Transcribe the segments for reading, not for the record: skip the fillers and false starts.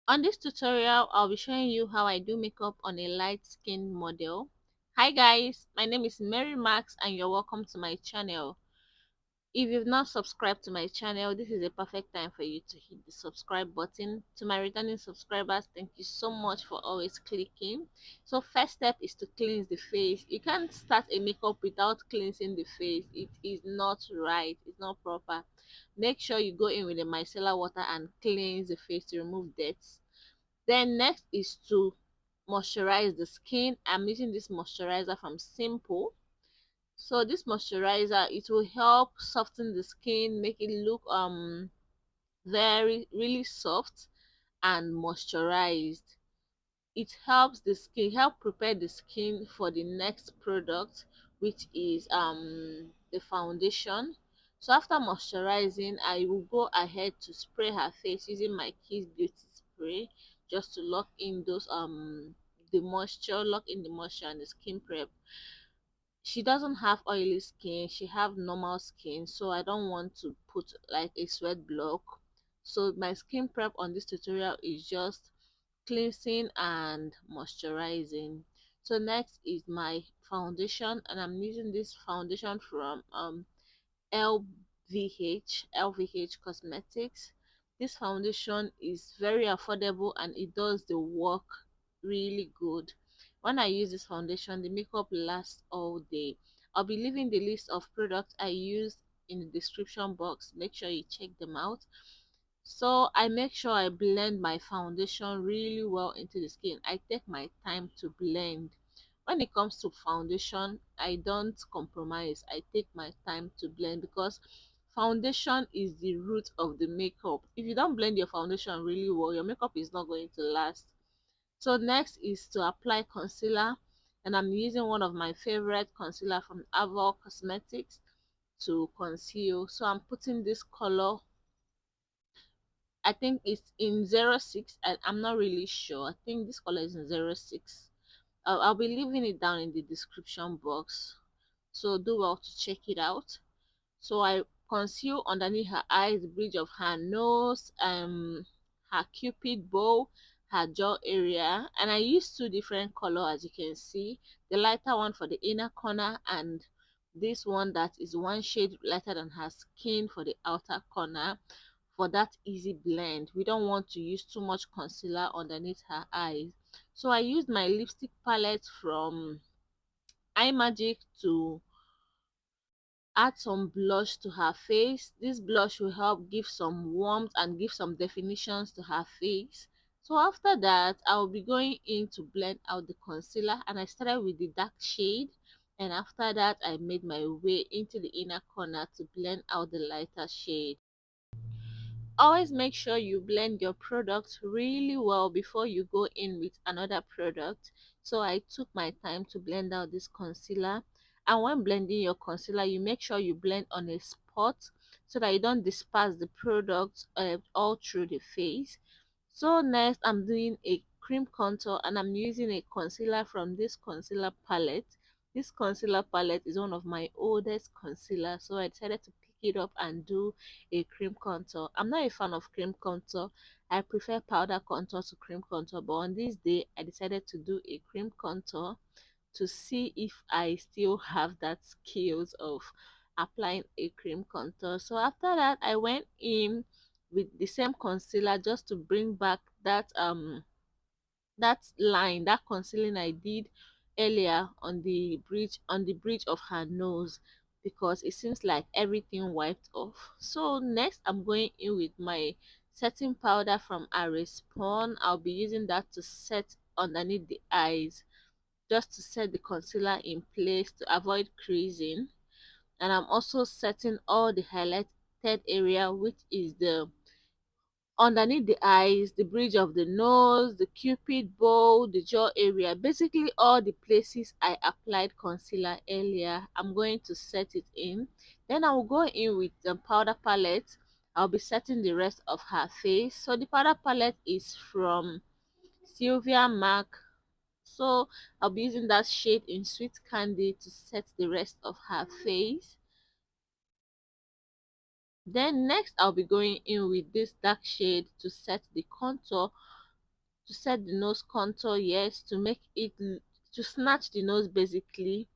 On this tutorial, I'll be showing you how I do makeup on a light skinned model. Hi guys, my name is Mary Max and you're welcome to my channel. If you've not subscribed to my channel, this is a perfect time for you to hit the subscribe button. To my returning subscribers, thank you so much for always clicking. So first step is to cleanse the face. You can't start a makeup without cleansing the face. It is not right. It's not proper. Make sure you go in with the micellar water and cleanse the face to remove dirt. Then next is to moisturize the skin. I'm using this moisturizer from Simple. So this moisturizer, it will help soften the skin, make it look very really soft and moisturized. It helps the skin, help prepare the skin for the next product, which is the foundation. So after moisturizing, I will go ahead to spray her face using my Kiss Beauty spray, just to lock in those the moisture, lock in the moisture and the skin prep. She doesn't have oily skin, she have normal skin, so I don't want to put like a sweat block. So my skin prep on this tutorial is just cleansing and moisturizing. So next is my foundation, and I'm using this foundation from LVH Cosmetics. This foundation is very affordable and it does the work really good. When I use this foundation, the makeup lasts all day. I'll be leaving the list of products I use in the description box. Make sure you check them out. So I make sure I blend my foundation really well into the skin. I take my time to blend. When it comes to foundation, I don't compromise. I take my time to blend because foundation is the root of the makeup. If you don't blend your foundation really well, your makeup is not going to last. So next is to apply concealer, and I'm using one of my favorite concealer from Avour Cosmetics to conceal. So I'm putting this color, I think it's in 06. I'm not really sure. I think this color is in 06. I'll be leaving it down in the description box, so do well to check it out. So I conceal underneath her eyes, the bridge of her nose, her cupid bow, her jaw area, and I use two different colors, as you can see. The lighter one for the inner corner, and this one that is one shade lighter than her skin for the outer corner, for that easy blend. We don't want to use too much concealer underneath her eyes. So I used my lipstick palette from Imagic to add some blush to her face. This blush will help give some warmth and give some definitions to her face. So after that, I'll be going in to blend out the concealer, and I started with the dark shade, and after that I made my way into the inner corner to blend out the lighter shade. Always make sure you blend your product really well before you go in with another product. So I took my time to blend out this concealer, and when blending your concealer, you make sure you blend on a spot so that you don't disperse the product all through the face. So next, I'm doing a cream contour, and I'm using a concealer from this concealer palette. This concealer palette is one of my oldest concealer, so I decided to pick it up and do a cream contour. I'm not a fan of cream contour. I prefer powder contour to cream contour, but on this day I decided to do a cream contour to see if I still have that skills of applying a cream contour. So after that, I went in with the same concealer just to bring back that line, that concealing I did earlier on the bridge of her nose, because it seems like everything wiped off. So next, I'm going in with my setting powder from Arispon. I'll be using that to set underneath the eyes, just to set the concealer in place to avoid creasing. And I'm also setting all the highlighted area, which is the underneath the eyes, the bridge of the nose, the cupid bow, the jaw area, basically all the places I applied concealer earlier. I'm going to set it in. Then I will go in with the powder palette. I'll be setting the rest of her face. So the powder palette is from Sylviamak. So I'll be using that shade in Sweet Candy to set the rest of her face. Then next, I'll be going in with this dark shade to set the contour to set the nose contour, yes, to make it to snatch the nose basically.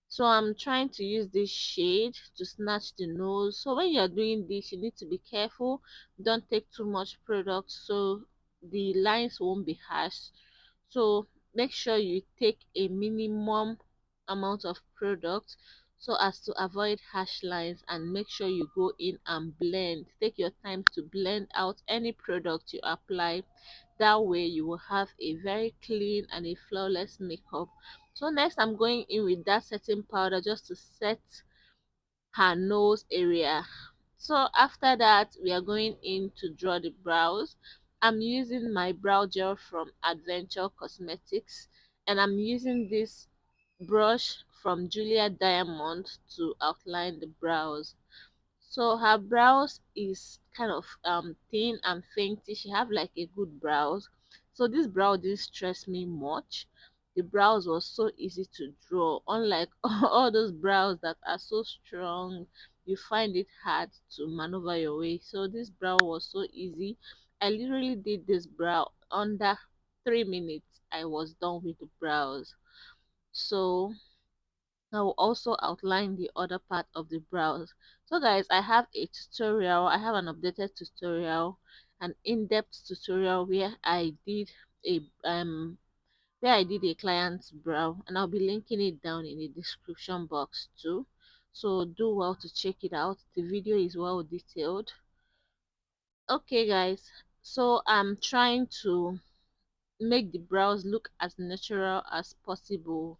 So I'm trying to use this shade to snatch the nose. So when you're doing this, you need to be careful. Don't take too much product so the lines won't be harsh. So make sure you take a minimum amount of product so as to avoid harsh lines, and make sure you go in and blend. Take your time to blend out any product you apply. That way you will have a very clean and a flawless makeup. So next I'm going in with that setting powder just to set her nose area. So after that we are going in to draw the brows. I'm using my brow gel from Adventure Cosmetics, and I'm using this brush from Julia Diamond to outline the brows. So her brows is kind of thin and fainty. She have like a good brows. So this brow didn't stress me much. The brows was so easy to draw. Unlike all those brows that are so strong, you find it hard to maneuver your way. So this brow was so easy. I literally did this brow under 3 minutes. I was done with the brows. So I will also outline the other part of the brows. So guys, I have a tutorial. I have an updated tutorial, an in-depth tutorial where I did a client's brow, and I'll be linking it down in the description box too. So do well to check it out. The video is well detailed. Okay guys, so I'm trying to make the brows look as natural as possible.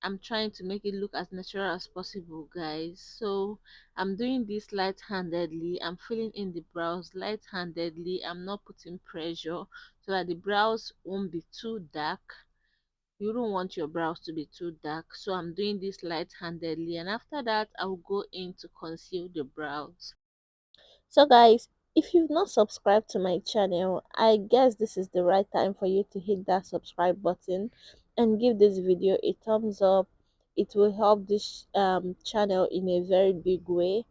I'm trying to make it look as natural as possible, guys. So I'm doing this light-handedly. I'm filling in the brows light-handedly. I'm not putting pressure so that the brows won't be too dark. You don't want your brows to be too dark. So I'm doing this light-handedly, and after that I'll go in to conceal the brows. So guys, if you've not subscribed to my channel, I guess this is the right time for you to hit that subscribe button and give this video a thumbs up. It will help this channel in a very big way,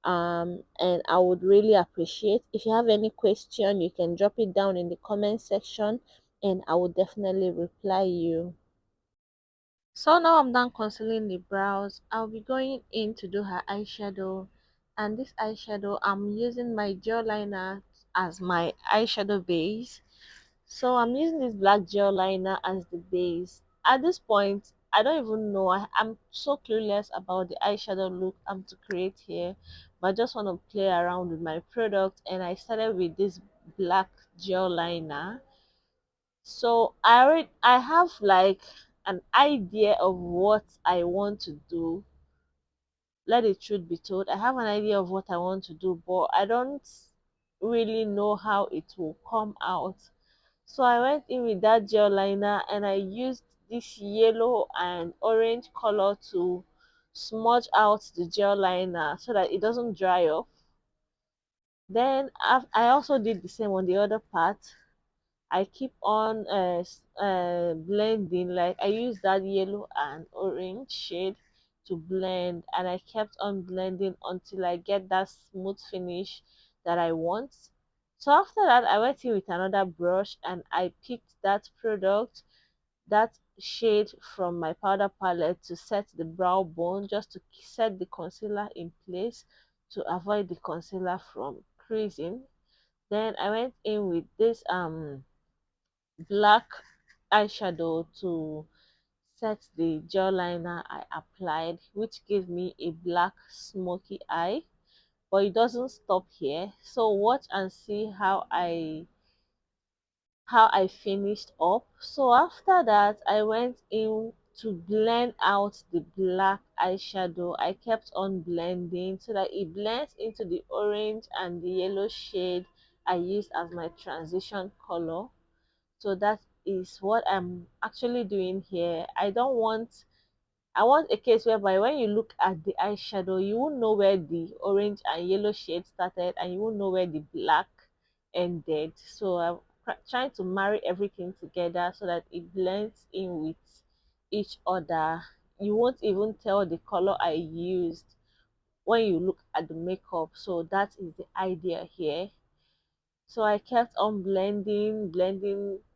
and I would really appreciate if you have any question, you can drop it down in the comment section and I will definitely reply you. So now I'm done concealing the brows. I'll be going in to do her eyeshadow, and this eyeshadow I'm using my gel liner as my eyeshadow base. So I'm using this black gel liner as the base. At this point I don't even know, I'm so clueless about the eyeshadow look I'm to create here, but I just want to play around with my product, and I started with this black gel liner. So I have like an idea of what I want to do. Let the truth be told, I have an idea of what I want to do, but I don't really know how it will come out. So I went in with that gel liner and I used this yellow and orange color to smudge out the gel liner so that it doesn't dry off. Then I also did the same on the other part. I keep on blending, like I use that yellow and orange shade to blend, and I kept on blending until I get that smooth finish that I want. So after that I went in with another brush and I picked that product, that shade from my powder palette, to set the brow bone, just to set the concealer in place to avoid the concealer from creasing. Then I went in with this black eyeshadow to set the gel liner I applied, which gave me a black smoky eye. But it doesn't stop here, so watch and see how I finished up. So after that I went in to blend out the black eyeshadow. I kept on blending so that it blends into the orange and the yellow shade I used as my transition color. So that is what I'm actually doing here. I want a case whereby when you look at the eyeshadow, you won't know where the orange and yellow shade started, and you won't know where the black ended. So I'm trying to marry everything together so that it blends in with each other. You won't even tell the color I used when you look at the makeup. So that is the idea here. So I kept on blending,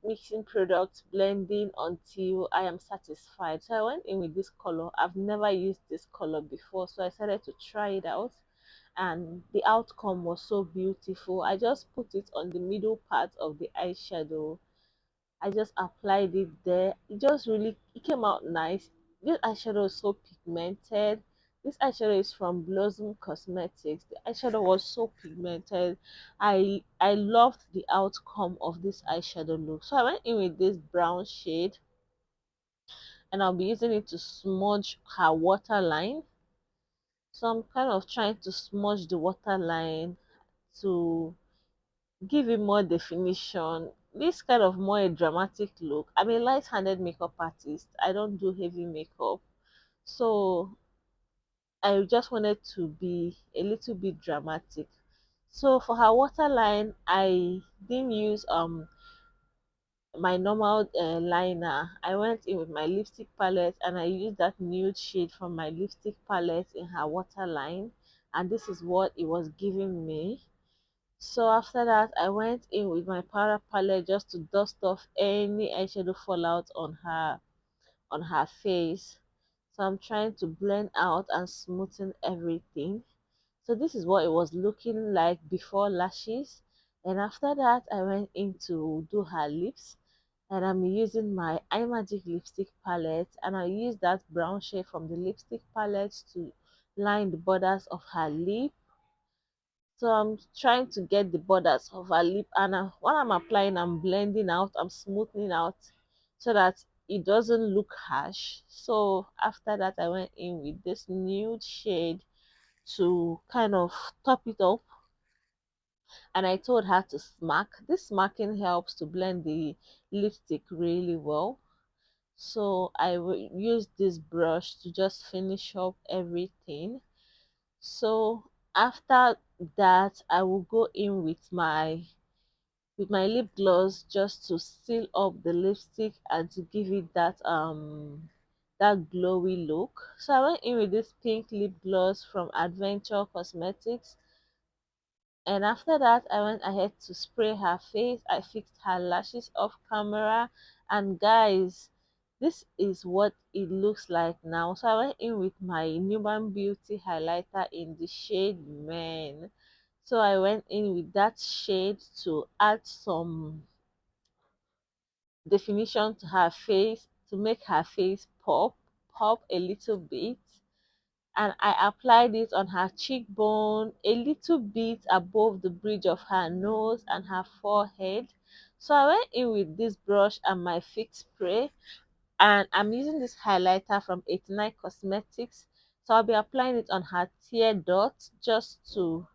mixing products, blending until I am satisfied. So I went in with this color. I've never used this color before, so I decided to try it out, and the outcome was so beautiful. I just put it on the middle part of the eyeshadow. I just applied it there. It came out nice. This eyeshadow is so pigmented. This eyeshadow is from Blossom Cosmetics. The eyeshadow was so pigmented. I loved the outcome of this eyeshadow look. So I went in with this brown shade, and I'll be using it to smudge her waterline. So I'm kind of trying to smudge the waterline to give it more definition. This kind of more a dramatic look. I'm a light-handed makeup artist. I don't do heavy makeup. So I just wanted to be a little bit dramatic. So for her waterline, I didn't use my normal liner. I went in with my lipstick palette, and I used that nude shade from my lipstick palette in her waterline, and this is what it was giving me. So after that, I went in with my powder palette just to dust off any eyeshadow fallout on her face. So I'm trying to blend out and smoothen everything. So this is what it was looking like before lashes. And after that, I went in to do her lips, and I'm using my Imagic lipstick palette, and I use that brown shade from the lipstick palette to line the borders of her lip. So I'm trying to get the borders of her lip, and while I'm applying, I'm blending out, I'm smoothing out so that it doesn't look harsh. So after that, I went in with this nude shade to kind of top it up, and I told her to smack. This smacking helps to blend the lipstick really well. So I will use this brush to just finish up everything. So after that, I will go in with my lip gloss just to seal up the lipstick and to give it that glowy look. So I went in with this pink lip gloss from Adventure Cosmetics, and after that, I went ahead to spray her face. I fixed her lashes off camera. And guys, this is what it looks like now. So I went in with my Newborn Beauty highlighter in the shade Man. So I went in with that shade to add some definition to her face, to make her face pop a little bit. And I applied it on her cheekbone, a little bit above the bridge of her nose and her forehead. So I went in with this brush and my fix spray, and I'm using this highlighter from 89 Cosmetics. So I'll be applying it on her tear dots just to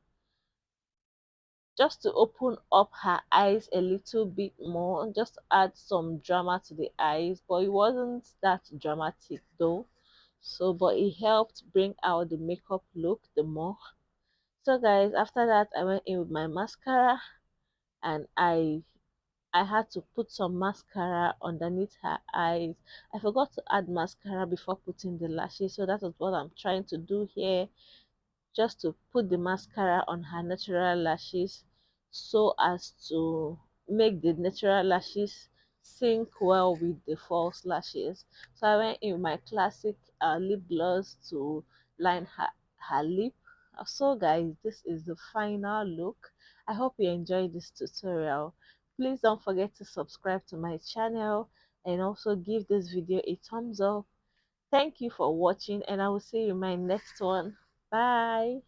open up her eyes a little bit more, just to add some drama to the eyes, but it wasn't that dramatic though. So but it helped bring out the makeup look the more. So guys, after that, I went in with my mascara, and I had to put some mascara underneath her eyes. I forgot to add mascara before putting the lashes, so that is what I'm trying to do here, just to put the mascara on her natural lashes so as to make the natural lashes sync well with the false lashes. So I went in with my classic lip gloss to line her lip. So guys, this is the final look. I hope you enjoyed this tutorial. Please don't forget to subscribe to my channel, and also give this video a thumbs up. Thank you for watching, and I will see you in my next one. Bye.